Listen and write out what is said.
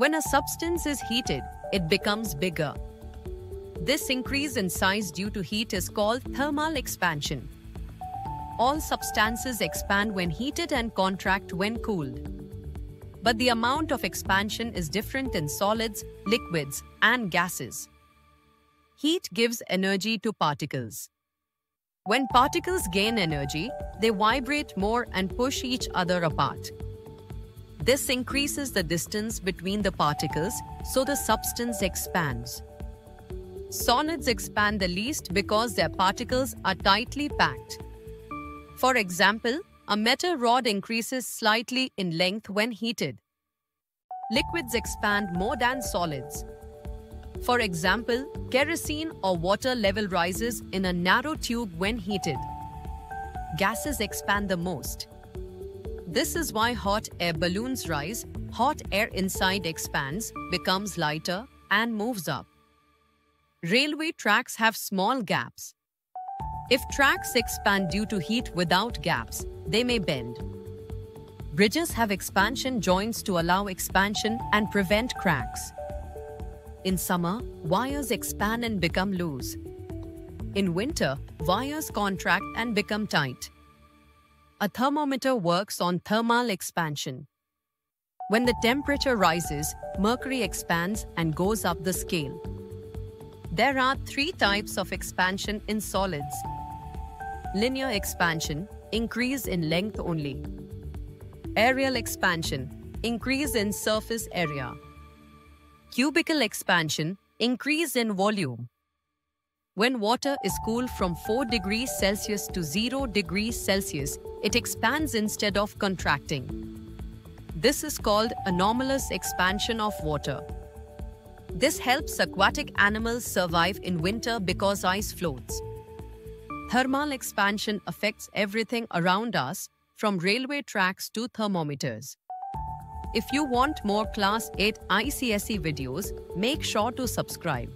When a substance is heated, it becomes bigger. This increase in size due to heat is called thermal expansion. All substances expand when heated and contract when cooled. But the amount of expansion is different in solids, liquids, and gases. Heat gives energy to particles. When particles gain energy, they vibrate more and push each other apart. This increases the distance between the particles, so the substance expands. Solids expand the least because their particles are tightly packed. For example, a metal rod increases slightly in length when heated. Liquids expand more than solids. For example, kerosene or water level rises in a narrow tube when heated. Gases expand the most. This is why hot air balloons rise. Hot air inside expands, becomes lighter, and moves up. Railway tracks have small gaps. If tracks expand due to heat without gaps, they may bend. Bridges have expansion joints to allow expansion and prevent cracks. In summer, wires expand and become loose. In winter, wires contract and become tight. A thermometer works on thermal expansion. When the temperature rises, mercury expands and goes up the scale. There are 3 types of expansion in solids. Linear expansion, increase in length only. Areal expansion, increase in surface area. Cubical expansion, increase in volume. When water is cooled from 4 degrees Celsius to 0 degrees Celsius, it expands instead of contracting. This is called anomalous expansion of water. This helps aquatic animals survive in winter because ice floats. Thermal expansion affects everything around us, from railway tracks to thermometers. If you want more Class 8 ICSE videos, make sure to subscribe.